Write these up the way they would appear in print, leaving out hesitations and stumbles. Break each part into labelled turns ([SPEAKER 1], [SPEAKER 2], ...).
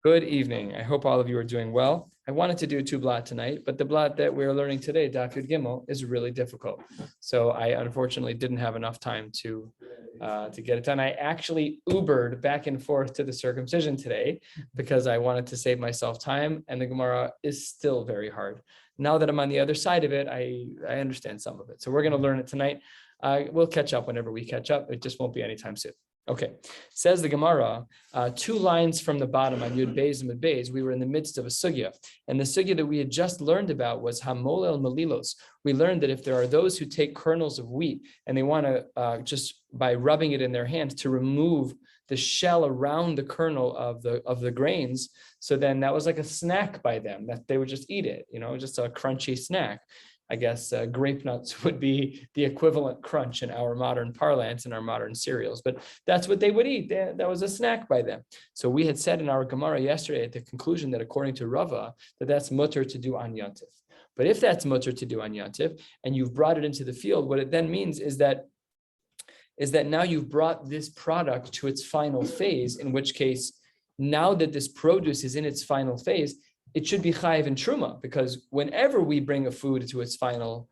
[SPEAKER 1] Good evening. I hope all of you are doing well. I wanted to do two blot tonight, but the blot that we're learning today, Daf Yud Gimel, is really difficult. So I unfortunately didn't have enough time to get it done. I actually Ubered back and forth to the circumcision today because I wanted to save myself time, and the Gemara is still very hard. Now that I'm on the other side of it, I understand some of it. So we're going to learn it tonight. We'll catch up whenever we catch up. It just won't be anytime soon. Okay, says the Gemara, 2 lines from the bottom on Yud Beis and Yud Beis, we were in the midst of a sugya, and the sugya that we had just learned about was hamolel malilos. We learned that if there are those who take kernels of wheat and they want to just by rubbing it in their hands to remove the shell around the kernel of the grains, so then that was like a snack by them, that they would just eat it, just a crunchy snack. I guess grape nuts would be the equivalent crunch in our modern parlance and our modern cereals, but that's what they would eat. That was a snack by them. So we had said in our Gemara yesterday at the conclusion that according to Rava, that's mutter to do on Yantif. But if that's mutter to do on Yantif and you've brought it into the field, what it then means is that now you've brought this product to its final phase, in which case, now that this produce is in its final phase, it should be chayiv and truma, because whenever we bring a food to its final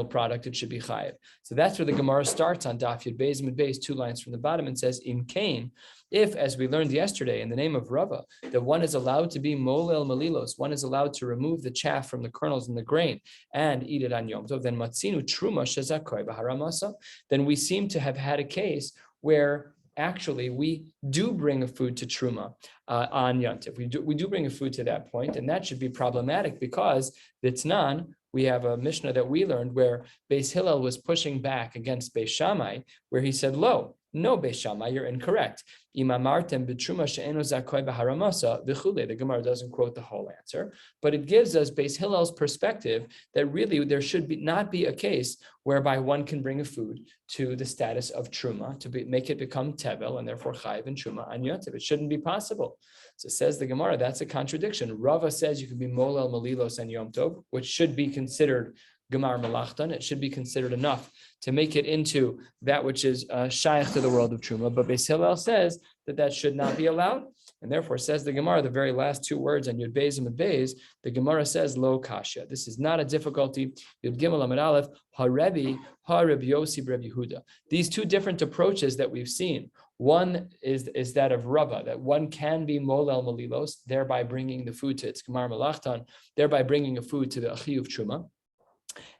[SPEAKER 1] product, it should be chayiv. So that's where the Gemara starts on Daf Yud Beis and Yud Beis, 2 lines from the bottom, and says, Im kain, if, as we learned yesterday in the name of Rava, that one is allowed to be molel malilos, one is allowed to remove the chaff from the kernels and the grain and eat it on Yom Tov, then matzinu truma shezakoi b'haramasa, then we seem to have had a case where actually we do bring a food to truma on Yantif. We do bring a food to that point, and that should be problematic because Vitnan, we have a Mishnah that we learned where Beis Hillel was pushing back against Beis Shammai, where he said, no, Beis Shammai, you're incorrect. The Gemara doesn't quote the whole answer, but it gives us Beis Hillel's perspective that really there should not be a case whereby one can bring a food to the status of truma, make it become tevel, and therefore chayiv and truma on Yontiv. It shouldn't be possible. So says the Gemara, that's a contradiction. Rava says you can be molel malilos and Yom Tov, which should be considered Gemar Malachtan. It should be considered enough to make it into that which is shaykh to the world of Truma. But Beis Hillel says that should not be allowed. And therefore, says the Gemara, the very last 2 words on Yud Beis and Yud Beis, the Gemara says, lo kasha. This is not a difficulty. Yud Gimel Amud Aleph, ha-Rebbe, ha-Reb Yossi Reb Yehuda. These 2 different approaches that we've seen. One is that of Rava, that one can be molel malilos, thereby bringing the food to its Gemar Malachtan, thereby bringing a food to the Achiyuv Truma.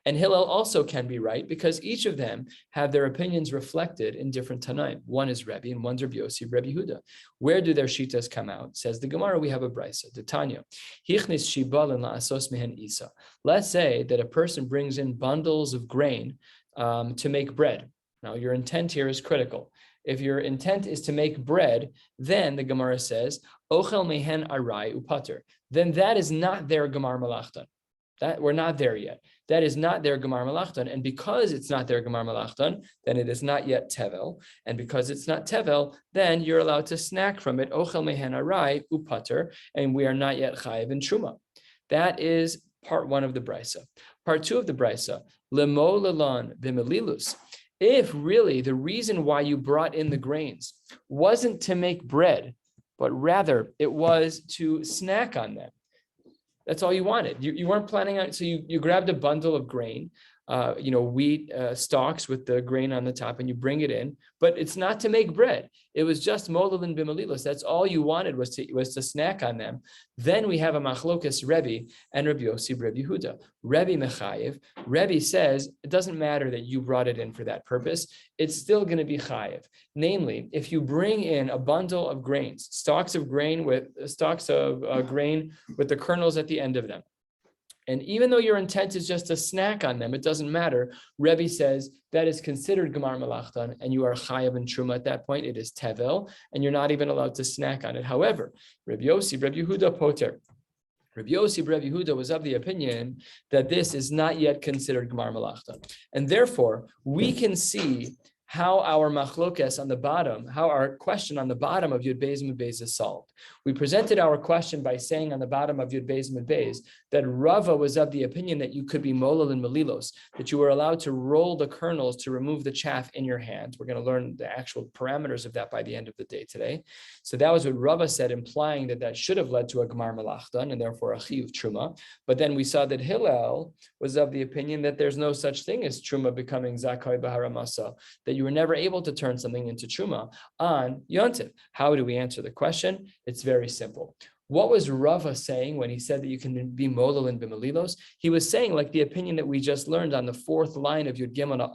[SPEAKER 1] And Hillel also can be right because each of them have their opinions reflected in different Tanaim. One is Rebbe and one's Reb Yossi, Reb Yehuda. Where do their shitas come out? Says the Gemara, we have a Beitzah, the Tanya. Hichnis shibalin la'asos mehen isa. Let's say that a person brings in bundles of grain to make bread. Now your intent here is critical. If your intent is to make bread, then the Gemara says, ochel mehen arai upater. Then that is not their Gemar Malachtan. That we're not there yet. That is not their Gemar Malachtan. And because it's not their Gemar Malachtan, then it is not yet Tevel. And because it's not Tevel, then you're allowed to snack from it. Ochel mehen arai upater. And we are not yet Chayiv and Truma. That is part 1 of the Beitzah. Part 2 of the Beitzah, Lemo lelan b'melilus. If really the reason why you brought in the grains wasn't to make bread, but rather it was to snack on them. That's all you wanted. You weren't planning on, so you grabbed a bundle of grain, wheat stalks with the grain on the top, and you bring it in, but it's not to make bread. It was just molel and bimalilos. That's all you wanted was to snack on them. Then we have a machlokas Rebbe and Rabbi Yossi, Rabbi Yehuda. Rebbe mechayev. Rebbe says it doesn't matter that you brought it in for that purpose. It's still going to be chayev. Namely, if you bring in a bundle of grains, stalks of grain with the kernels at the end of them. And even though your intent is just to snack on them, it doesn't matter. Rebbe says that is considered Gemar Malachtan, and you are Chayav and Truma at that point. It is Tevel, and you're not even allowed to snack on it. However, Rabbi Yossi, Rabbi Yehuda Poter. Rabbi Yossi, Rabbi Yehuda was of the opinion that this is not yet considered Gemar Malachtan. And therefore, we can see how our machlokes on the bottom, how our question on the bottom of Yud Beis Mud Beis is solved. We presented our question by saying on the bottom of Yud Beis Mud Beis that Rava was of the opinion that you could be molel and melilos, that you were allowed to roll the kernels to remove the chaff in your hand. We're going to learn the actual parameters of that by the end of the day today. So that was what Rava said, implying that should have led to a gemar melachtan and therefore a chiyuv truma. But then we saw that Hillel was of the opinion that there's no such thing as truma becoming zakai b'haramasa, that you were never able to turn something into truma on Yontif. How do we answer the question? It's very simple. What was Rava saying when he said that you can be molel and b'melilos? He was saying, like the opinion that we just learned on the fourth line of Yud Gimel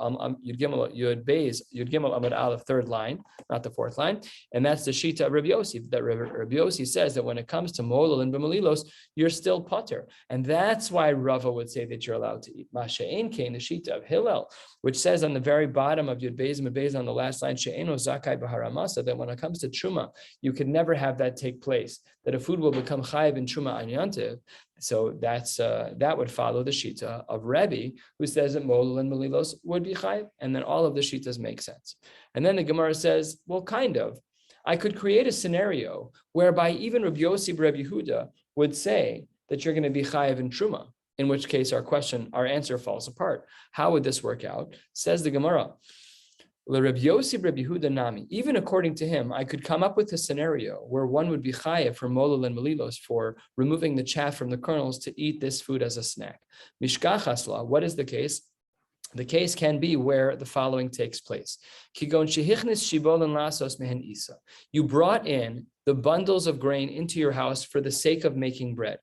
[SPEAKER 1] Amud Aleph, third line, not the fourth line, and that's the shita of Rabbi Yossi. That Rabbi Yossi says that when it comes to molel and b'melilos, you're still pater, and that's why Rava would say that you're allowed to eat. Masha'en came the shita of Hillel, which says on the very bottom of Yud Beis Mud Beis on the last line, she'eno zakai b'haramasa, that when it comes to truma, you could never have that take place, that a food will become chayiv in truma an yantiv. So that would follow the shita of Rebbe, who says that molel and melilos would be chayiv, and then all of the shitas make sense. And then the Gemara says, well, kind of. I could create a scenario whereby even Rabbi Yossi Rabbi Yehuda would say that you're going to be chayiv in truma, in which case our answer falls apart. How would this work out? Says the Gemara, Rabbi Yossi Rabbi Yehuda nami, even according to him, I could come up with a scenario where one would be chayiv for molel and melilos, for removing the chaff from the kernels to eat this food as a snack. Mishkachasla, what is the case? The case can be where the following takes place. You brought in the bundles of grain into your house for the sake of making bread.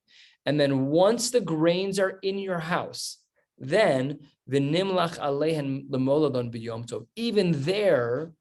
[SPEAKER 1] And then once the grains are in your house, then v'nimlach alehen lemoladon b'yom tov. Even there,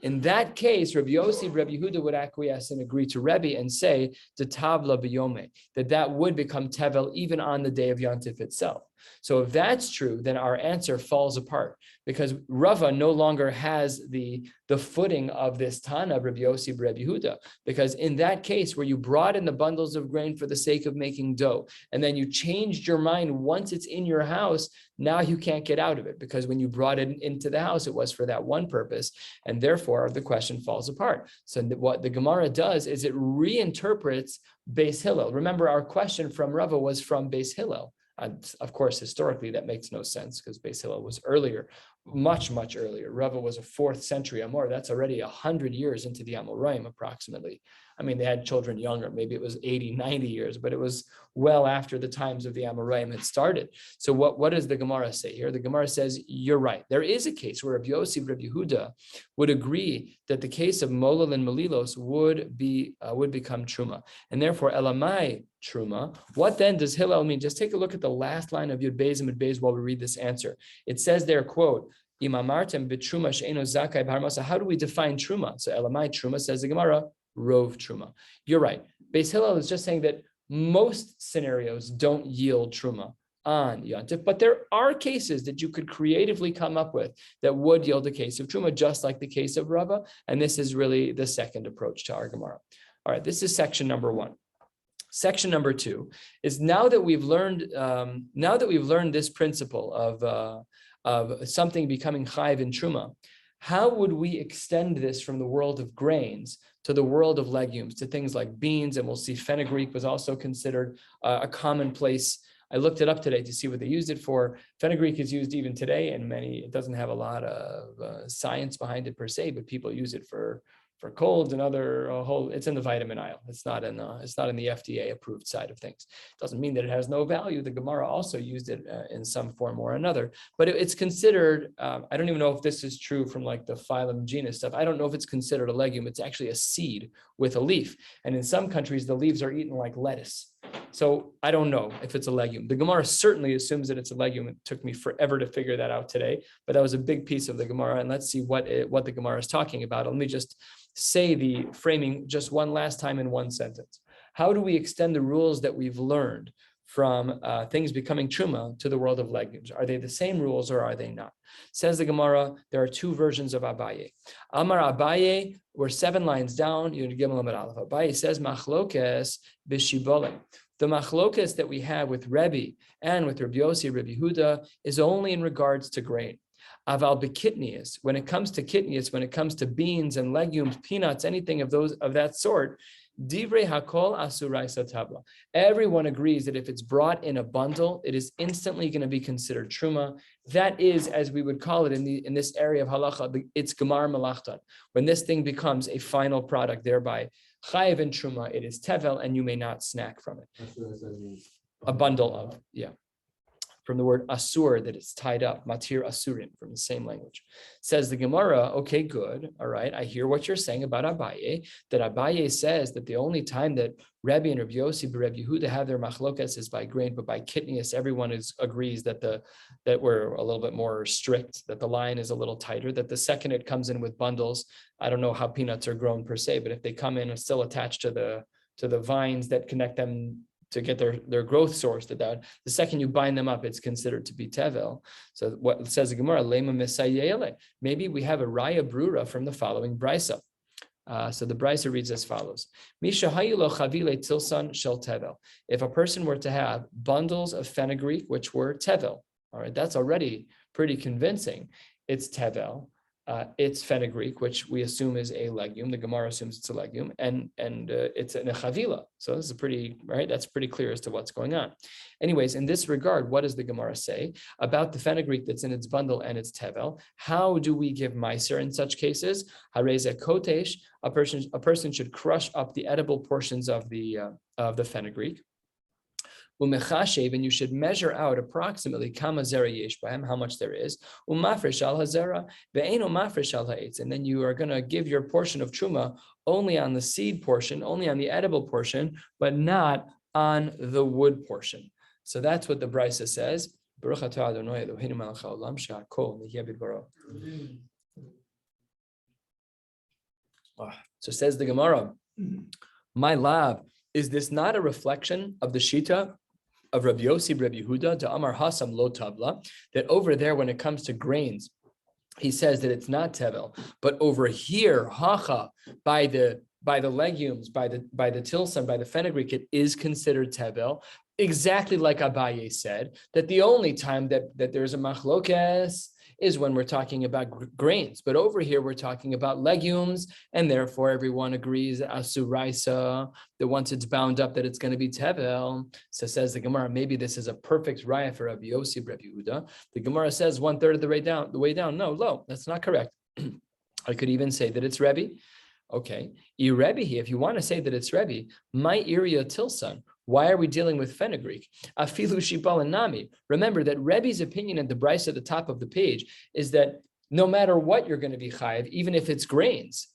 [SPEAKER 1] in that case, Rabbi Yossi, Rabbi Yehuda would acquiesce and agree to Rebbe and say the tavla b'yome, that would become tevel even on the day of Yontif itself. So if that's true, then our answer falls apart, because Rava no longer has the footing of this Tana, Rabbi Yossi, Rabbi Yehuda, because in that case where you brought in the bundles of grain for the sake of making dough, and then you changed your mind once it's in your house, now you can't get out of it, because when you brought it into the house, it was for that one purpose, and therefore the question falls apart. So what the Gemara does is it reinterprets Beis Hillel. Remember, our question from Rava was from Beis Hillel. Of course, historically, that makes no sense because Beis Hillel was earlier, much, much earlier. Rava was a 4th century Amor. That's already 100 years into the Amoraim, approximately. I mean, they had children younger. Maybe it was 80, 90 years, but it was well after the times of the Amoraim had started. So what does the Gemara say here? The Gemara says, you're right. There is a case where Rabbi Yossi, Rabbi Yehuda would agree that the case of molel and melilos would become truma. And therefore, elamai truma. What then does Hillel mean? Just take a look at the last line of Yud Beis Mud Beis while we read this answer. It says there, quote, Imamartem b'truma she'eno zakai b'harmasa. How do we define truma? So elamai truma, says the Gemara, rov truma. You're right. Beis Hillel is just saying that most scenarios don't yield truma on Yontif, but there are cases that you could creatively come up with that would yield a case of truma, just like the case of Rava. And this is really the second approach to our Gemara. All right, this is section number 1. Section number 2 is now that we've learned this principle of something becoming chayiv in truma, how would we extend this from the world of grains to the world of legumes, to things like beans? And we'll see fenugreek was also considered a commonplace. I looked it up today to see what they used it for. Fenugreek is used even today, and it doesn't have a lot of science behind it per se, but people use it for colds and other it's in the vitamin aisle. It's not in the FDA approved side of things. Doesn't mean that it has no value. The Gemara also used it in some form or another, but it's considered, I don't even know if this is true from like the phylum genus stuff. I don't know if it's considered a legume. It's actually a seed with a leaf. And in some countries, the leaves are eaten like lettuce. So I don't know if it's a legume. The Gemara certainly assumes that it's a legume. It took me forever to figure that out today, but that was a big piece of the Gemara. And let's see what the Gemara is talking about. Let me just say the framing just one last time in one sentence. How do we extend the rules that we've learned from things becoming truma to the world of legumes? Are they the same rules or are they not? Says the Gemara, there are 2 versions of Abaye. Amar Abaye, we're 7 lines down. Abaye says, machlokes b'shibolim. The machlokes that we have with Rebbe and with Rabbi Yossi, Rabbi Yehuda, is only in regards to grain. Aval bekitnius, when it comes to kitnius, when it comes to beans and legumes, peanuts, anything of that sort, divrei hakol asurai satavla. Everyone agrees that if it's brought in a bundle, it is instantly going to be considered truma. That is, as we would call it in this area of halacha, it's gemar malachtan. When this thing becomes a final product, thereby chayiv and truma, it is tevel, and you may not snack from it. A bundle of, from the word asur, that it's tied up, matir asurin, from the same language. Says the Gemara, okay, good, all right, I hear what you're saying about Abaye, that Abaye says that the only time that Rebbe and Rabbi Yossi and Rabbi Yehuda have their machlokas is by grain, but by kitnius, everyone agrees that that we're a little bit more strict, that the line is a little tighter, that the second it comes in with bundles, I don't know how peanuts are grown per se, but if they come in and still attached to the vines that connect them to get their growth source, the second you bind them up, it's considered to be tevel. So what says the Gemara, lema misayele, maybe we have a raya brura from the following brisa. So the brisa reads as follows: Misha hayilo chavile tilsan shel tevel. If a person were to have bundles of fenugreek, which were tevel, all right, that's already pretty convincing. It's tevel. It's fenugreek, which we assume is a legume. The Gemara assumes it's a legume, and it's in a chavila. So this is that's pretty clear as to what's going on. Anyways, in this regard, what does the Gemara say about the fenugreek that's in its bundle and its tevel? How do we give meiser in such cases? Hareze kotesh, a person should crush up the edible portions of the fenugreek. And you should measure out approximately kama zera yesh b'hem, how much there is. Umafresh al hazera ve'eno mafresh al ha'etz, and then you are going to give your portion of truma only on the seed portion, only on the edible portion, but not on the wood portion. So that's what the brisa says. Baruch atah Adonai Eloheinu melech haolam she'hakol nihya bidbaro. So says the Gemara, my love, is this not a reflection of the shita of Rabbi Yossi, Rabbi Yehuda, to Amar Hasam lo tabla, that over there when it comes to grains, he says that it's not tevel, but over here, hacha, by the legumes, by the tilsan, by the fenugreek, it is considered tevel. Exactly like Abaye said, that the only time that there's a machlokes is when we're talking about grains. But over here, we're talking about legumes, and therefore everyone agrees that asuraisa, that once it's bound up, that it's going to be tevel. So says the Gemara, maybe this is a perfect raya for Rabbi Yossi, Rabbi Yehuda. The Gemara says 1/3 of the way down. No, that's not correct. I could even say that it's Rebbe. Okay, if you want to say that it's Rebbe, my iria tilsan. Why are we dealing with fenugreek? Afilu shibal and nami. Remember that Rebbe's opinion at the brisa at the top of the page is that no matter what you're going to be chayiv, even if it's grains.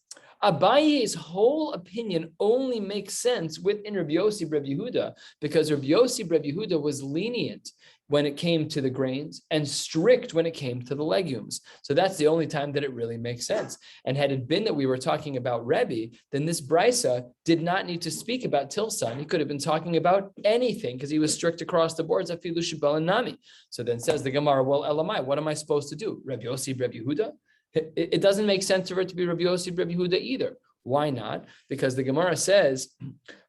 [SPEAKER 1] Abaye's whole opinion only makes sense within Rabbi Yossi, Rabbi Yehuda, because Rabbi Yossi, Rabbi Yehuda was lenient when it came to the grains and strict when it came to the legumes. So that's the only time that it really makes sense. And had it been that we were talking about Rebbe, then this brisa did not need to speak about tilsan. He could have been talking about anything because he was strict across the boards. Afilu shibal and nami. So then says the Gemara, well, elamai, what am I supposed to do? Rabbi Yossi, Rabbi Yehuda? It doesn't make sense for it to be Rabbi Yossi, Rabbi Yehuda either. Why not? Because the Gemara says,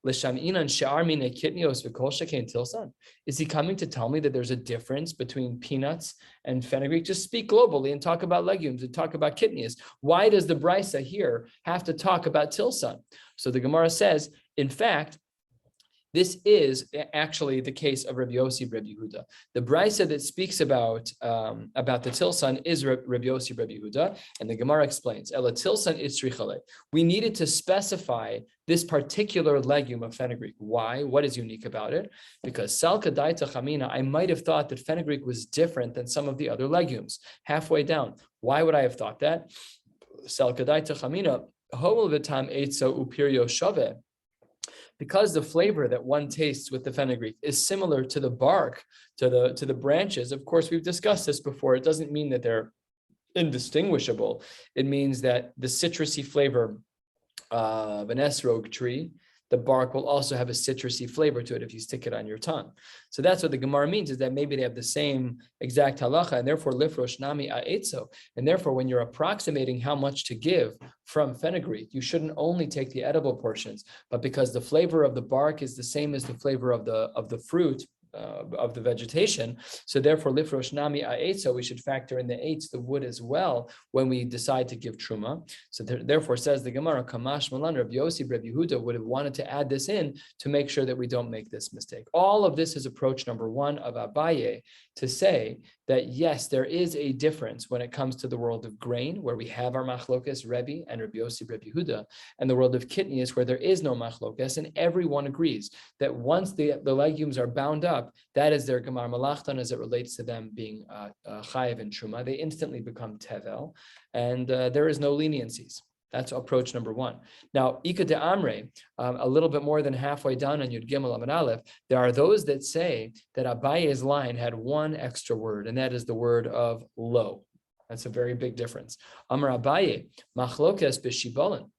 [SPEAKER 1] is he coming to tell me that there's a difference between peanuts and fenugreek? Just speak globally and talk about legumes and talk about kidneys. Why does the brisa here have to talk about tilsan? So the Gemara says, in fact, this is actually the case of Rabbi Yossi, Rabbi Yehuda. The brisa that speaks about the tilsan is Rabbi Yossi, Rabbi Yehuda, and the Gemara explains, Ela tilsan itzrichale. We needed to specify this particular legume of fenugreek. Why? What is unique about it? Because salka daita chamina, I might have thought that fenugreek was different than some of the other legumes. Halfway down, why would I have thought that? Salka daita chamina, homol v'tam eitza upirio shave. Because the flavor that one tastes with the fenugreek is similar to the bark, to the branches. Of course, we've discussed this before. It doesn't mean that they're indistinguishable. It means that the citrusy flavor of an esrog tree, the bark will also have a citrusy flavor to it if you stick it on your tongue. So that's what the Gemara means, is that maybe they have the same exact halacha, and therefore lifrosh nami aetzo. And therefore, when you're approximating how much to give from fenugreek, you shouldn't only take the edible portions, but because the flavor of the bark is the same as the flavor of the fruit, of the vegetation. So therefore, lifrosh nami ha'etza, we should factor in the eitz, the wood as well, when we decide to give truma. So therefore, says the Gemara, Kamash Malan, Rabbi Yossi, Rabbi Yehuda would have wanted to add this in to make sure that we don't make this mistake. All of this is approach number one of Abaye, to say that yes, there is a difference when it comes to the world of grain, where we have our machlokas, Rebbe and Rabbi Yossi, Rabbi Yehuda, and the world of kitnias, where there is no machlokas, and everyone agrees that once the legumes are bound up, that is their gemar malachtan as it relates to them being chayev and truma. They instantly become tevel, and there is no leniencies. That's approach number one. Now, Ika de Amre, a little bit more than halfway down on Yud Gimel Amud Aleph, there are those that say that Abaye's line had one extra word, and that is the word of lo. That's a very big difference. Amar Abaye, machlokes b'shibolin.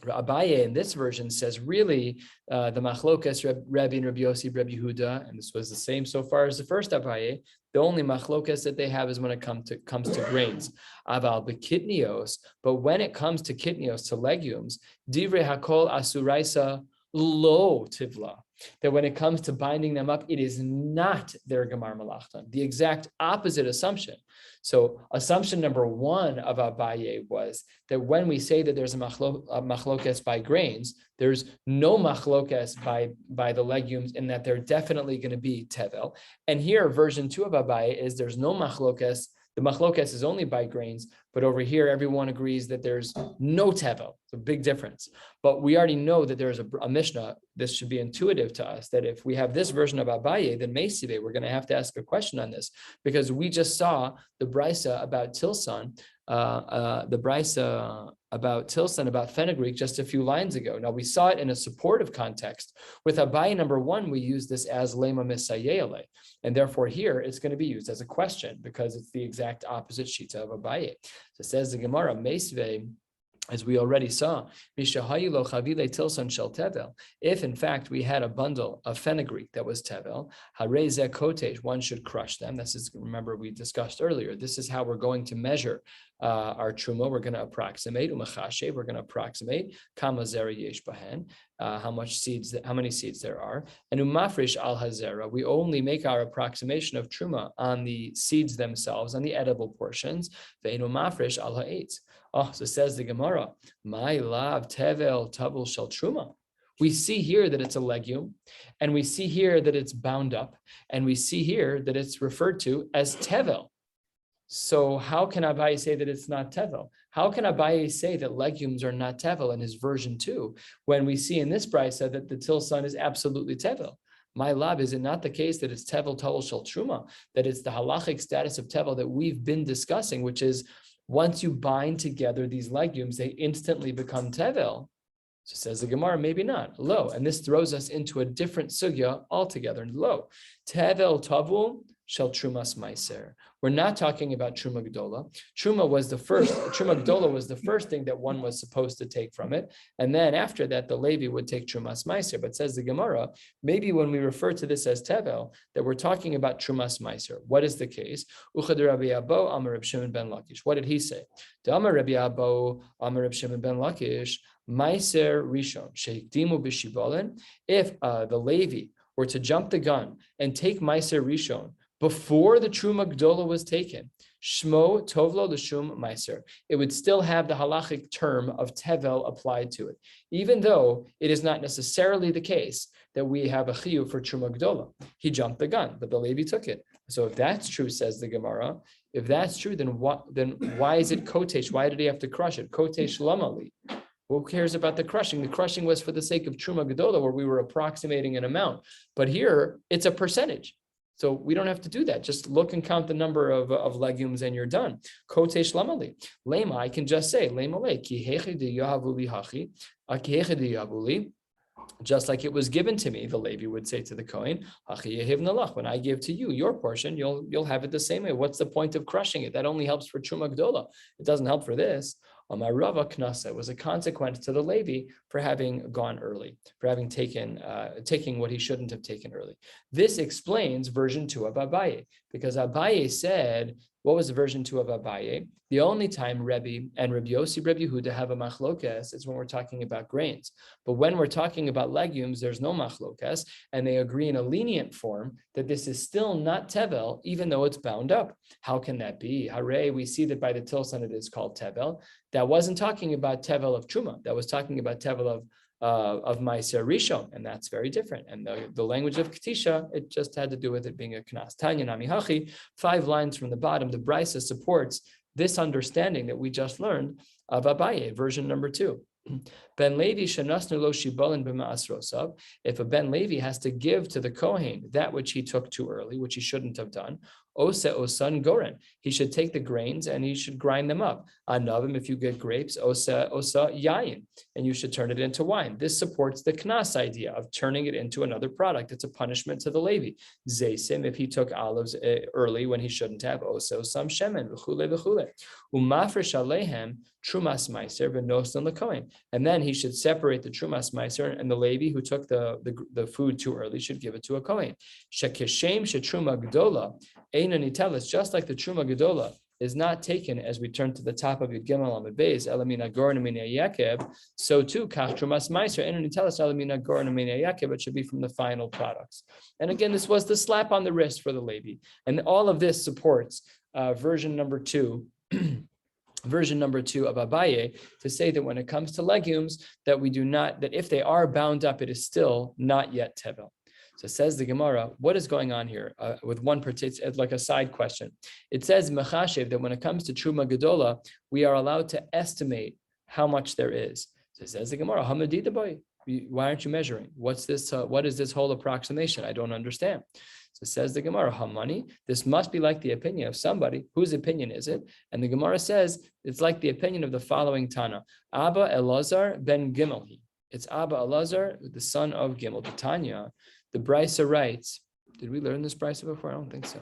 [SPEAKER 1] Abaye in this version says really the machlokas Rabbi and Rabbi Yossi, Rabbi Yehuda, and this was the same so far as the first Abaye. The only machlokas that they have is when it comes to grains. Aval bekitnios, but when it comes to kitnios, to legumes, divrei hakol asuraisa lo tivla. That when it comes to binding them up, it is not their gemar malachtan. The exact opposite assumption. So assumption number one of Abaye was that when we say that there's a machlokas by grains, there's no machlokas by the legumes, in that they're definitely going to be tevel. And here, version 2 of Abaye is there's no machlokas. The machlokas is only by grains, but over here, everyone agrees that there's no tevel. It's a big difference. But we already know that there's a Mishnah. This should be intuitive to us, that if we have this version of Abaye, then Meisive, we're going to have to ask a question on this, because we just saw the Beitzah about Tilson, about fenugreek just a few lines ago. Now, we saw it in a supportive context. With Abaye number 1, we use this as lema misayele, and therefore here it's going to be used as a question, because it's the exact opposite shita of Abaye. So says the Gemara, Meisve, as we already saw, if in fact we had a bundle of fenugreek that was tevel, one should crush them. This is, remember, we discussed earlier, this is how we're going to measure our truma. We're going to approximate we're going to approximate kama zera yesh bahen, how many seeds there are, and umafresh al hazera. We only make our approximation of truma on the seeds themselves, on the edible portions. Ve'enu mafresh al ha'etz. Oh, so says the Gemara, my lav tevel tabul shel truma. We see here that it's a legume, and we see here that it's bound up, and we see here that it's referred to as tevel. So how can Abaye say that it's not tevel? How can Abaye say that legumes are not tevel in his version 2, when we see in this Beitzah that the tilson is absolutely tevel? My lab, is it not the case that it's tevel tabul shel truma, that it's the halachic status of tevel that we've been discussing, which is once you bind together these legumes, they instantly become tevel? So says the Gemara, maybe not. Lo, and this throws us into a different sugya altogether. Lo, tevel tavul shel trumas meiser. We're not talking about truma gdola. Truma gdola was the first thing that one was supposed to take from it, and then after that, the Levi would take trumas meiser. But says the Gemara, maybe when we refer to this as tevel, that we're talking about trumas meiser. What is the case? Uchad Rabbi Abo Amar Reb Shimon ben Lakish. What did he say? Amar Rabbi Abo Amar Reb Shimon ben Lakish. Meiser Rishon sheikdimu b'shibolin. If the Levi were to jump the gun and take Meiser Rishon before the Truma Gdola was taken, Shmo Tovlo L'Shum Meiser, it would still have the halachic term of Tevel applied to it, even though it is not necessarily the case that we have a chiyuv for Truma Gdola. He jumped the gun, but the Levi took it. So if that's true, says the Gemara, if that's true, then why is it Kotesh? Why did he have to crush it? Kotesh Lamali. Who cares about the crushing? The crushing was for the sake of Truma Gedola, where we were approximating an amount. But here, it's a percentage. So we don't have to do that. Just look and count the number of legumes and you're done. Kotesh lamali. Lema, I can just say, lema le, ki hechi de yahavuli hachi, ki hechi de yahavuli. Just like it was given to me, the Levi would say to the Kohen, when I give to you your portion, you'll have it the same way. What's the point of crushing it? That only helps for Truma Gdola. It doesn't help for this. Amarava Knasa was a consequence to the Levi for having gone early, for having taking what he shouldn't have taken early. This explains version 2 of Abaye, because Abaye said What was the version 2 of Abaye? The only time Rebbe and Rabbi Yossi, Rabbi Yehuda have a machlokas is when we're talking about grains. But when we're talking about legumes, there's no machlokas, and they agree in a lenient form that this is still not tevel, even though it's bound up. How can that be? Hooray, we see that by the tilson it is called tevel. That wasn't talking about tevel of truma. That was talking about tevel of Ma'aser Rishon, and that's very different. And the language of Ketisha, it just had to do with it being a Knas. Tanya Nami Hachi, 5 lines from the bottom, the Beitzah supports this understanding that we just learned of Abaye, version number 2. Ben Levi shenasnu lo shibalin b'ma'asrosav. If a Ben Levi has to give to the Kohen that which he took too early, which he shouldn't have done, ose osan goren. He should take the grains and he should grind them up. Anavim, if you get grapes, osa yayin, and you should turn it into wine. This supports the knas idea of turning it into another product. It's a punishment to the Levi. Zaysim, if he took olives early when he shouldn't have, osa osam shemen v'chule v'chule. Umafresh alehem trumas meiser v'nosan lekohen. And then he should separate the trumas meiser, and the Levi who took the food too early should give it to a kohen. Shekeshem shetruma gdola eina nitelis, just like the truma gedola is not taken as we turn to the top of Yud Gimel Amud Beis, elamina gorna mina yakeb, so too kach trumas meiser eina nitelis elamina gorna mina yakeb. It should be from the final products. And again, this was the slap on the wrist for the Levi, and all of this supports version number 2. Version number 2 of Abaye, to say that when it comes to legumes, that we do not, that if they are bound up, it is still not yet tevel. So says the Gemara, what is going on here with one particular, like a side question? It says mechashev that when it comes to truma gedola, we are allowed to estimate how much there is. So says the Gemara, hamadida boy, why aren't you measuring? What's this? What is this whole approximation? I don't understand. So says the Gemara, Hamani, this must be like the opinion of somebody. Whose opinion is it? And the Gemara says it's like the opinion of the following Tana. Abba Elazar ben Gimel. It's Abba Elazar, the son of Gimel. The Tanya, the Beitzah writes, did we learn this Beitzah before? I don't think so.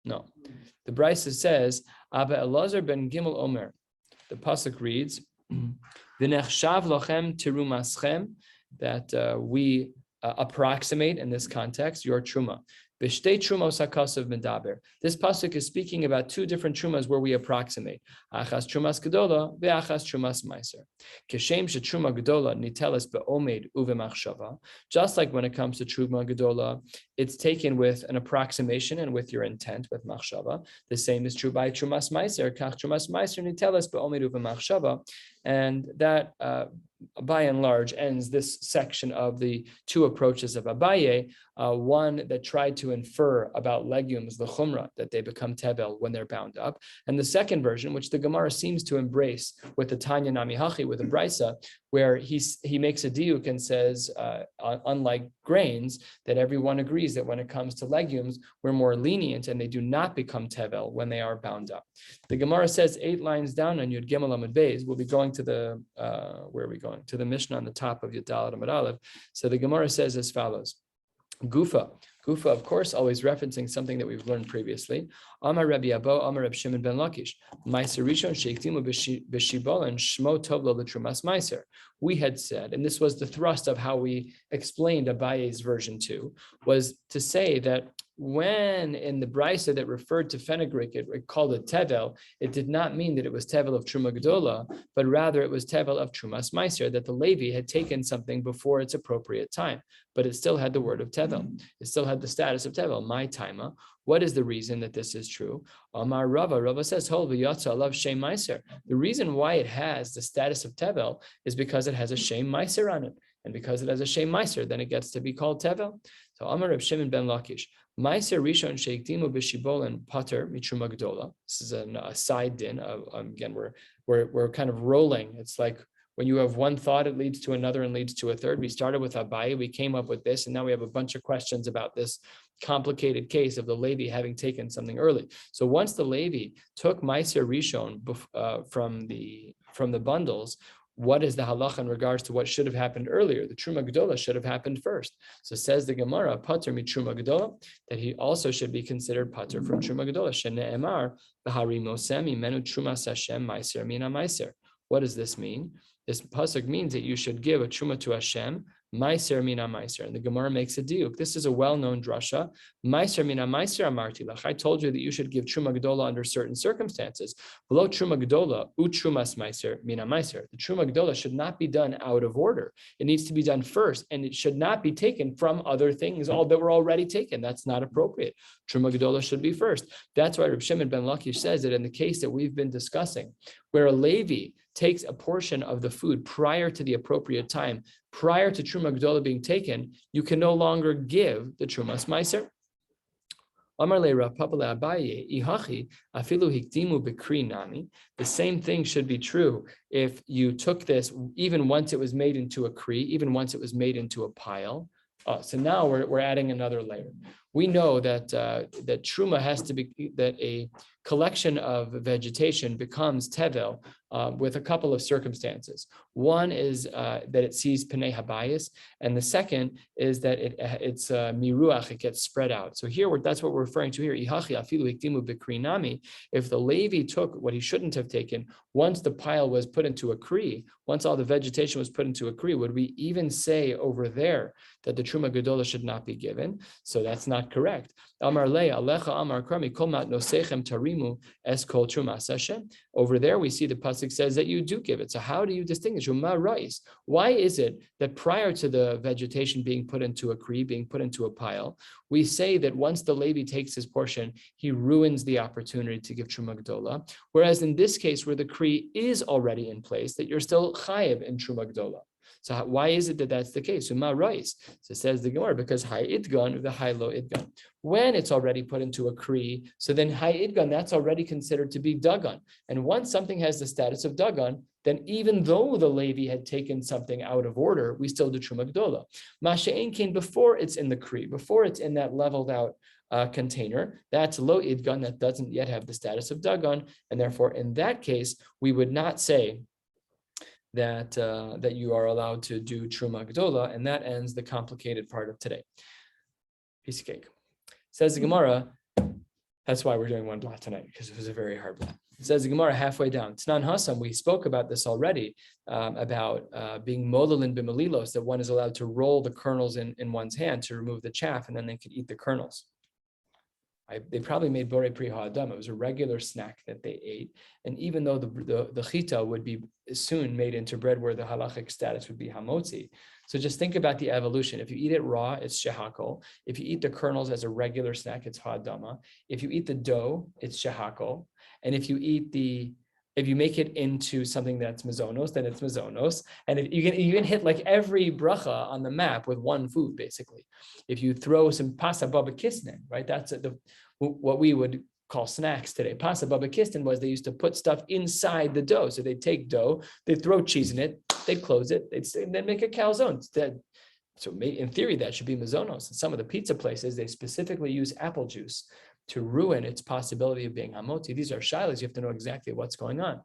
[SPEAKER 1] No. The Beitzah says, Abba Elazar ben Gimel Omer. The pasuk reads, V'nechshav lochem terumaschem, that we approximate in this context your truma. B'shtei trumos hakasav medaber. This pasuk is speaking about 2 different trumas where we approximate. Achas trumas gedola ve'achas trumas meiser. Keshem shetruma gedola niteles be'omed uvemachshava. Just like when it comes to truma gedola, it's taken with an approximation and with your intent, with machshava. The same is true by trumas meiser. Kach trumas meiser niteles be'omed uvemachshava. And that, by and large, ends this section of the 2 approaches of Abaye. One that tried to infer about legumes, the chumrah, that they become tevel when they're bound up. And the second version, which the Gemara seems to embrace with the Tanya Nami Hachi, with the Beitzah, where he makes a diuk and says, unlike grains, that everyone agrees that when it comes to legumes, we're more lenient and they do not become tevel when they are bound up. The Gemara says 8 lines down on Yud Gimel Amud Beis. We'll be going to the, where are we going? To the Mishnah on the top of Yud Dalet Amud Aleph. So the Gemara says as follows. Gufa, of course, always referencing something that we've learned previously. Amar Rabbi Abo, Amar Rabbi Shimon ben Lakish. Ma'aser Rishon sheiktimu b'shibol and shmo tov lo l'trumas ma'aser. We had said, and this was the thrust of how we explained Abaye's version 2, was to say that when in the Beitzah that referred to fenugreek, it called it tevel, it did not mean that it was tevel of truma gedola, but rather it was tevel of trumas meiser, that the Levi had taken something before its appropriate time, but it still had the word of tevel. It still had the status of tevel, my taima. What is the reason that this is true? Amar Rava says, Hol v'yatsa alav shem meiser. The reason why it has the status of tevel is because it has a shem meiser on it. And because it has a shem meiser, then it gets to be called tevel. So Amar Reb Shimon ben Lakish. Ma'aser Rishon sheikdimu b'shibol pater mitruma gedola. This is a side din. Again, we're kind of rolling. It's like when you have one thought, it leads to another and leads to a third. We started with Abaye, we came up with this, and now we have a bunch of questions about this complicated case of the Levi having taken something early. So once the Levi took Ma'aser Rishon from the bundles, what is the halacha in regards to what should have happened earlier? The Truma Gedola should have happened first. So says the Gemara, Pater mi Truma Gedola, that he also should be considered Pater from Truma Gedola. Shene'emar, v'hari mosem imenu Trumas Hashem meiser mina meiser. What does this mean? This pasuk means that you should give a truma to Hashem, Meiser mina meiser. And the Gemara makes a diuk. This is a well-known drasha. Meiser mina meiser amarti lach. I told you that you should give truma gedola under certain circumstances. Below truma gedola, utrumas meiser mina meiser. The truma gedola should not be done out of order. It needs to be done first, and it should not be taken from other things, all that were already taken. That's not appropriate. Truma gedola should be first. That's why Reb Shimon ben Lakish says that in the case that we've been discussing, where a Levi takes a portion of the food prior to the appropriate time, prior to Truma Gedola being taken, you can no longer give the Trumas Meiser. The same thing should be true if you took this, even once it was made into a kri, even once it was made into a pile. So now we're adding another layer. We know that that truma has to be, that a collection of vegetation becomes tevel with a couple of circumstances. One is that it sees penei habayis, and the second is that it's miruach, it gets spread out. So here, that's what we're referring to here. Ihachi afilu hikdimu b'krinami. If the Levi took what he shouldn't have taken, once the pile was put into a kri, once all the vegetation was put into a kri, would we even say over there that the truma gedola should not be given? So that's not correct. Amar le alecha amar krami kol mat nosechem tarimu es kol trumas Hashem. Over there we see the pasuk says that you do give it. So how do you distinguish? Why is it that prior to the vegetation being put into a kri, being put into a pile, we say that once the Levi takes his portion, he ruins the opportunity to give truma gedola, whereas in this case where the kri is already in place, that you're still chayev in truma gedola? So why is it that that's the case? So it says the Gemara, because high idgan, the high low idgan. When it's already put into a kri, so then high idgan, that's already considered to be dagan. And once something has the status of dagan, then even though the Levi had taken something out of order, we still do truma gedola. Masha'en came before it's in the kri, before it's in that leveled out container, that's low idgan, that doesn't yet have the status of dagan, and therefore in that case we would not say that you are allowed to do truma gedola, and that ends the complicated part of today. Piece of cake. Says the Gemara, that's why we're doing one blot tonight, because it was a very hard blot. It says the Gemara halfway down. Tanan Hassam, we spoke about this already, about being molelin b'melilos, that one is allowed to roll the kernels in one's hand to remove the chaff, and then they could eat the kernels. They probably made borei pri ha'adam. It was a regular snack that they ate. And even though the chita would be soon made into bread where the halachic status would be hamotzi. So just think about the evolution. If you eat it raw, it's shehakol. If you eat the kernels as a regular snack, it's ha'adama. If you eat the dough, it's shehakol. And if you make it into something that's mazonos, then it's mazonos. And if you can hit like every bracha on the map with one food, basically. If you throw some pasa baba kisnin, right? That's what we would call snacks today. Pasa baba kisnin was they used to put stuff inside the dough. So they'd take dough, they'd throw cheese in it, they'd close it, they'd make a calzone. So in theory, that should be mazonos. And some of the pizza places, they specifically use apple juice to ruin its possibility of being hamoti. These are shilas. You have to know exactly what's going on.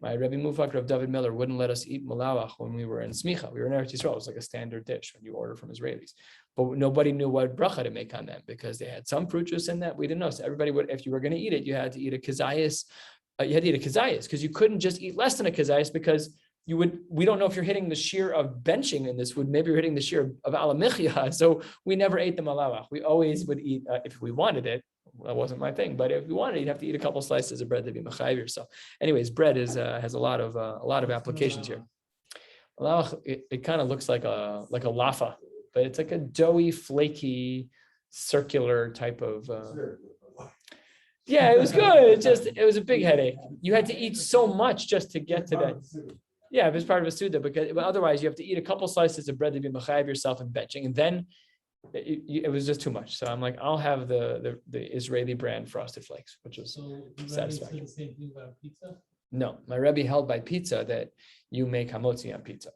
[SPEAKER 1] My Rebbe Mufak, Rav David Miller, wouldn't let us eat malawach when we were in Smicha. We were in Eretz Yisrael. It was like a standard dish when you order from Israelis. But nobody knew what bracha to make on them because they had some fruit juice in that. We didn't know. So everybody would, if you were going to eat it, you had to eat a kazayas. You had to eat a kazayas because you couldn't just eat less than a kazayas because we don't know if you're hitting the shiur of benching in this wood, maybe you're hitting the shiur of alamichya. So we never ate the malawach. We always would eat, if we wanted it, that wasn't my thing, but if you wanted it, you'd have to eat a couple slices of bread to be mechayiv yourself. Anyways, bread has a lot of applications here. Malawach, it kind of looks like a lafa, but it's like a doughy, flaky, circular type of, yeah, it was good. It was a big headache. You had to eat so much just to get to that. Yeah, it was part of a suda, but otherwise you have to eat a couple slices of bread to be mechayiv yourself and benching, and then it was just too much. So I'm like, I'll have the Israeli brand frosted flakes, which was satisfactory. The same thing about pizza? No, my Rebbe held by pizza that you make hamotzi on pizza.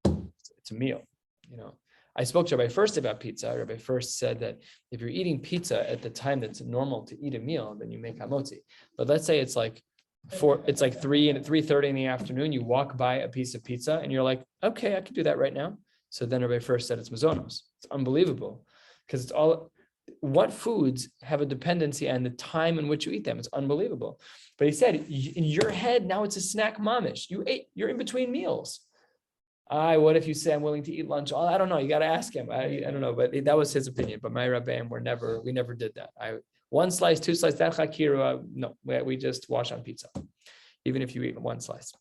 [SPEAKER 1] It's a meal, you know. I spoke to Rabbi First about pizza. Rabbi First said that if you're eating pizza at the time that's normal to eat a meal, then you make hamotzi. But let's say it's like 3 and 3:30 in the afternoon. You walk by a piece of pizza and you're like, okay, I can do that right now. So then Rabbi First said it's mazonos. It's unbelievable because it's all what foods have a dependency on the time in which you eat them. It's unbelievable. But he said in your head now it's a snack mamish. You're in between meals. What if you say I'm willing to eat lunch? Oh, I don't know. You got to ask him. I don't know, but that was his opinion. But my Rabbeim we never did that. One slice, two slices, that chakira, no, we just wash on pizza, even if you eat one slice.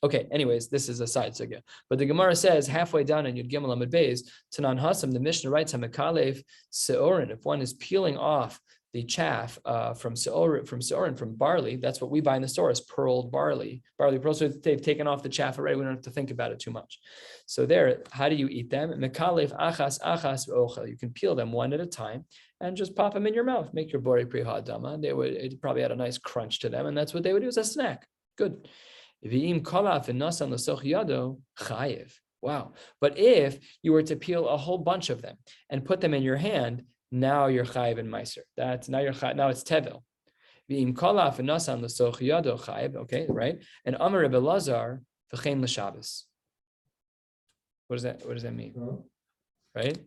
[SPEAKER 1] Okay, anyways, this is a side sugya. But the Gemara says halfway down in Yud Gimel Amud Beis, Tanan Hasam, the Mishnah writes, Hamekalev Seorin, if one is peeling off the chaff from seorin, from barley, that's what we buy in the store is pearled barley pearls. So they've taken off the chaff already. We don't have to think about it too much. So there, how do you eat them? Mekalev achas ochel. You can peel them one at a time and just pop them in your mouth. Make your borei pri ha'adama. It probably had a nice crunch to them, and that's what they would do as a snack. Good. Wow. But if you were to peel a whole bunch of them and put them in your hand, now you're chayiv and meiser. Now it's tevel. Okay, right? And Amar Rebbe Lazar v'chein l'Shabbos. What does that mean? Right?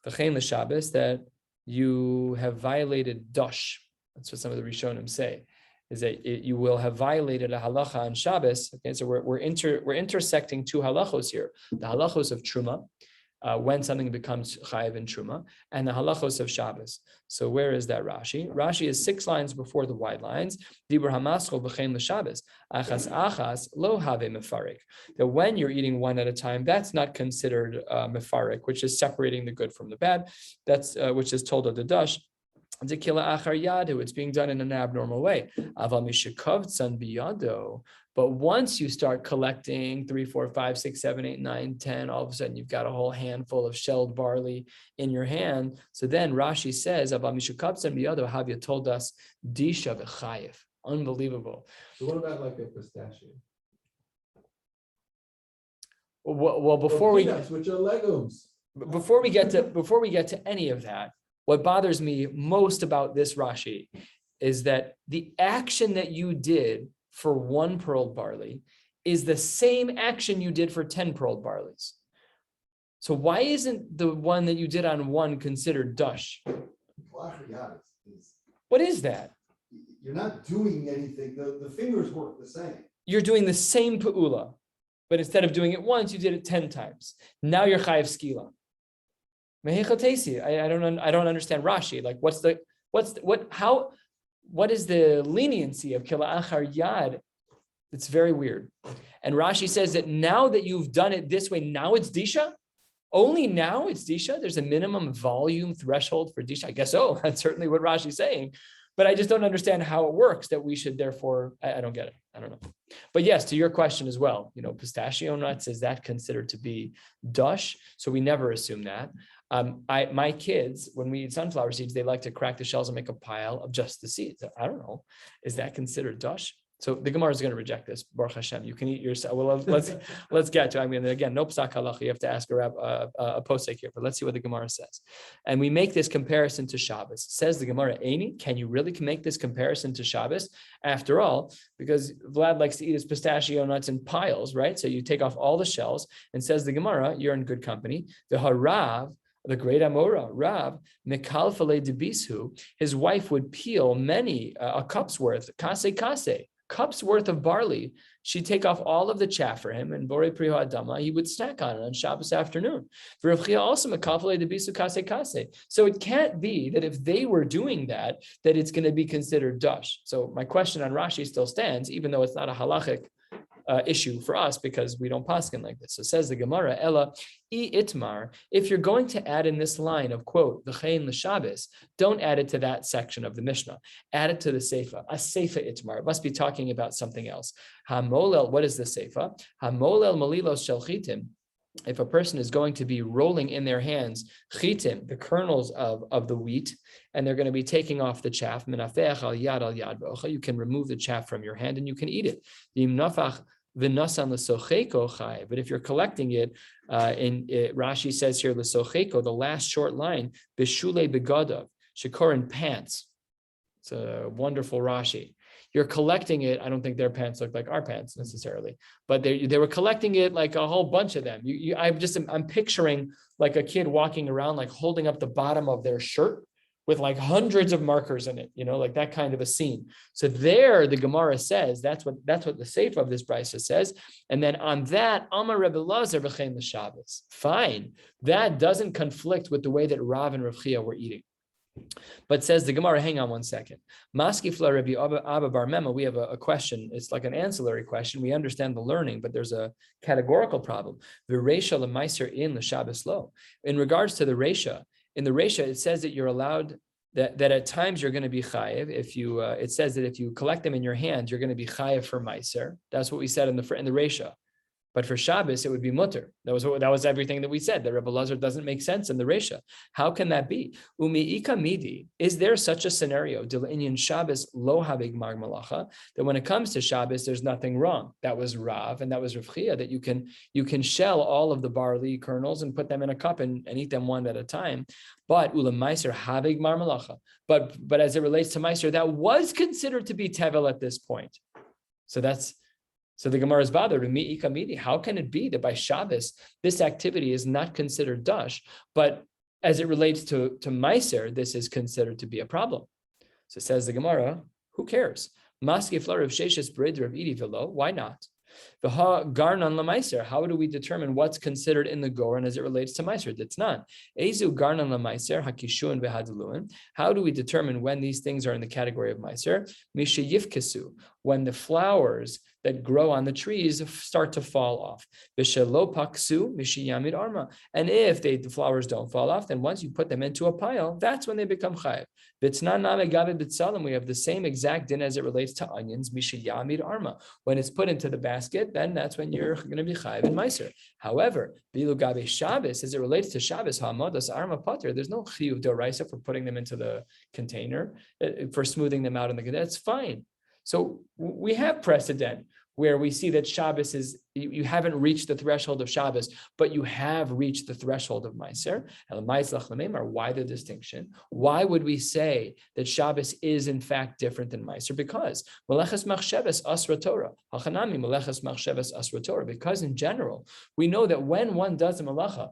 [SPEAKER 1] V'chein l'Shabbos, that you have violated dosh. That's what some of the Rishonim say. Is that you will have violated a halacha on Shabbos. Okay, so we're intersecting two halachos here: the halachos of truma, when something becomes chayiv in truma, and the halachos of Shabbos. So where is that Rashi? Rashi is 6 lines before the wide lines. Dibur hamaschol b'chein l'Shabbos achas lo have mefarik. That when you're eating one at a time, that's not considered mefarik, which is separating the good from the bad. That's which is told of the dash. It's being done in an abnormal way. But once you start collecting 3, 4, 5, 6, 7, 8, 9, 10, all of a sudden you've got a whole handful of shelled barley in your hand. So then Rashi says, have you told us disha v'chayev? Unbelievable.
[SPEAKER 2] So what about like a pistachio?
[SPEAKER 1] Well,
[SPEAKER 2] peanuts, which are legumes.
[SPEAKER 1] Before we get to any of that, what bothers me most about this Rashi is that the action that you did for 1 pearled barley is the same action you did for 10 pearled barleys. So why isn't the one that you did on 1 considered dush? What is that?
[SPEAKER 2] You're not doing anything. The fingers work the same.
[SPEAKER 1] You're doing the same pe'ula, but instead of doing it once, you did it 10 times. Now you're chayiv skila. I don't understand Rashi. Like, what is the leniency of kila achar yad? It's very weird. And Rashi says that now that you've done it this way, now it's disha. Only now it's disha. There's a minimum volume threshold for disha. I guess so. That's certainly what Rashi's saying. But I just don't understand how it works that we should therefore, I don't get it. I don't know. But yes, to your question as well, pistachio nuts, is that considered to be dush? So we never assume that. My kids, when we eat sunflower seeds, they like to crack the shells and make a pile of just the seeds. I don't know. Is that considered dush? So the Gemara is going to reject this. Baruch Hashem, you can eat yourself. Well, let's get to. Again, no psak halacha. You have to ask a posek here, but let's see what the Gemara says. And we make this comparison to Shabbos. Says the Gemara, Eini, can you really make this comparison to Shabbos? After all, because Vlad likes to eat his pistachio nuts in piles, right? So you take off all the shells, and says the Gemara, you're in good company. The harav, the great Amora, Rav, Mekalfale debisu, his wife would peel many, a cup's worth, cups worth of barley. She'd take off all of the chaff for him, and Borei Priha Adama, he would snack on it on Shabbos afternoon. Also Mekalfale debisu. So it can't be that if they were doing that it's going to be considered dush. So my question on Rashi still stands, even though it's not a halachic issue for us because we don't paskin like this. So says the Gemara, Ella, itmar, if you're going to add in this line of quote, v'chein l'Shabbos, don't add it to that section of the Mishnah. Add it to the Seifa, a Seifa itmar. It must be talking about something else. Hamolel, what is the Seifa? Hamolel malilos shel chitim. If a person is going to be rolling in their hands chitim, the kernels of the wheat, and they're going to be taking off the chaff, you can remove the chaff from your hand and you can eat it. But if you're collecting it, Rashi says here, the last short line, bishule begadav, shikorin pants. It's a wonderful Rashi. You're collecting it. I don't think their pants look like our pants necessarily, but they were collecting it like a whole bunch of them. I'm picturing like a kid walking around, like holding up the bottom of their shirt, with like hundreds of markers in it, like that kind of a scene. So there, the Gemara says that's what the sefer of this Beitzah says. And then on that, Amar Rebbe Lazar v'chein l'Shabbos. Fine, that doesn't conflict with the way that Rav and Rav Chia were eating. But says the Gemara, hang on one second. Maskifla Rabbi Abba Bar Mema, we have a question. It's like an ancillary question. We understand the learning, but there's a categorical problem. The Reisha l'maiser in l'Shabbos lo. In regards to the Reisha, in the Reisha, it says that you're allowed that at times you're going to be chayiv. If you, it says that if you collect them in your hand, you're going to be chayiv for maiser. That's what we said in the Reisha. But for Shabbos, it would be mutter. That was everything that we said. That Rebbe Lazar doesn't make sense in the Reisha. How can that be? Umi ika midi. Is there such a scenario? Dil'inyan Shabbos lo habig mar malacha. That when it comes to Shabbos, there's nothing wrong. That was Rav and that was Rav Chia. That you can shell all of the barley kernels and put them in a cup and eat them one at a time. But ulam meiser habig mar malacha. But as it relates to meiser, that was considered to be tevel at this point. So the Gemara is bothered. How can it be that by Shabbos, this activity is not considered dash, but as it relates to Meiser, this is considered to be a problem? So says the Gemara, who cares? Why not? Garnan lemaiser. How do we determine what's considered in the Goran as it relates to meiser? That's not. Ezu garnan lemaiser hakishun v'hadluin. How do we determine when these things are in the category of meiser? Misha yifkesu, when the flowers that grow on the trees start to fall off. V'shelo paksu misha yamid arma. And if the flowers don't fall off, then once you put them into a pile, that's when they become chayiv. V'tznan name gabe b'tzalim. We have the same exact din as it relates to onions. Misha yamid arma. When it's put into the basket, then that's when you're going to be chayiv in meiser. However, bilu gabe Shabbos, as it relates to Shabbos, ha'amodas arma pater, there's no chiyuv d'oraisa for putting them into the container, for smoothing them out in the container. That's fine. So we have precedent where we see that Shabbos is, you haven't reached the threshold of Shabbos, but you have reached the threshold of Meiser. Why the distinction? Why would we say that Shabbos is in fact different than Meiser? Because Meleches Machsheves Asra Torah. Hachanami Meleches Machsheves Asra Torah. Because in general, we know that when one does a Melecha,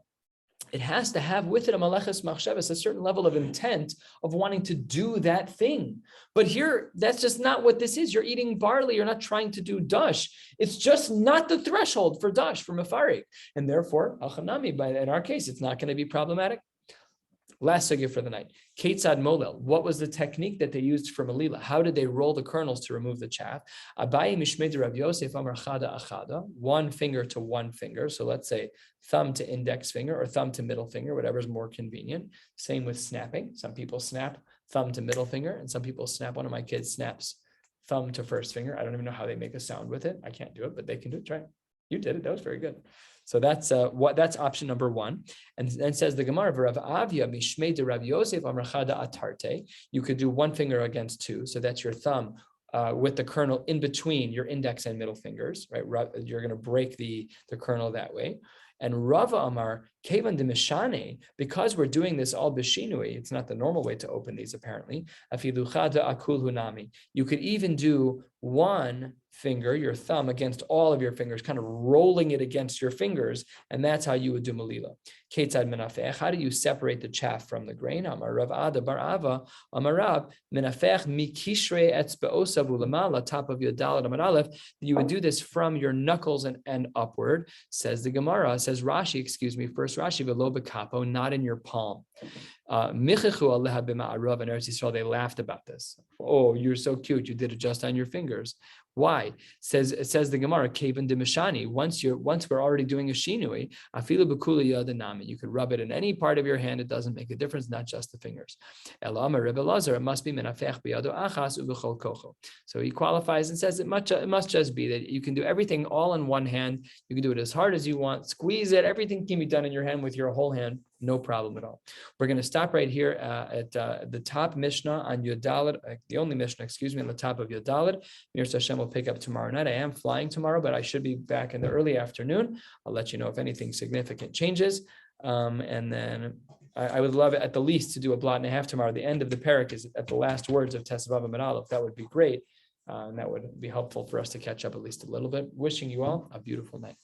[SPEAKER 1] it has to have with it a maleches machshavas, a certain level of intent of wanting to do that thing. But here, that's just not what this is. You're eating barley. You're not trying to do dash. It's just not the threshold for dash, for mefarik. And therefore, al-chanami, in our case, it's not going to be problematic. Last sugya for the night. Ketzad molel. What was the technique that they used for melila? How did they roll the kernels to remove the chaff? Abayi mishmei Rav Yosef amar chada achada. One finger to one finger. So let's say thumb to index finger or thumb to middle finger, whatever's more convenient. Same with snapping. Some people snap thumb to middle finger, and some people snap. One of my kids snaps thumb to first finger. I don't even know how they make a sound with it. I can't do it, but they can do it. Try. You did it. That was very good. So that's option number one. And then says the Gemara, Rav Avia mishmei de Rav Yosef amar chada atarte. You could do one finger against two. So that's your thumb with the kernel in between your index and middle fingers, right? You're going to break the kernel that way. And Rava Amar, Kevan de Mishane, because we're doing this all bishinui, it's not the normal way to open these apparently. Afiluchada akul hunami. You could even do one finger, your thumb, against all of your fingers, kind of rolling it against your fingers, and that's how you would do melila. Ketzad menafech. How do you separate the chaff from the grain? Amar Rav Ada bar Ava, Amar Rav menafech mikishre etzbeosav ulamala, top of your dalet amar aleph. You would do this from your knuckles and upward. Says the Gemara. Says Rashi. First Rashi velo bekapo, not in your palm. Michechu aleha b'ma'arav in Eretz Yisrael. They laughed about this. Oh, you're so cute. You did it just on your fingers. Why? It says the Gemara, Kaven de Mishani. Once we're already doing a shinui, afilu b'kula yadanami. You could rub it in any part of your hand. It doesn't make a difference, not just the fingers. Elama Rebbe Lazar, it must be menafech biyado achas ubechol kocho. So he qualifies and says it must just be that you can do everything all in one hand. You can do it as hard as you want, squeeze it. Everything can be done in your hand with your whole hand. No problem at all. We're going to stop right here at the top Mishnah on Yodalit, the only Mishnah, on the top of Yodalit. Mir Hashem will pick up tomorrow night. I am flying tomorrow, but I should be back in the early afternoon. I'll let you know if anything significant changes. And then I would love it at the least to do a blot and a half tomorrow. The end of the parak is at the last words of Tesvav and Aleph. That would be great. And that would be helpful for us to catch up at least a little bit. Wishing you all a beautiful night.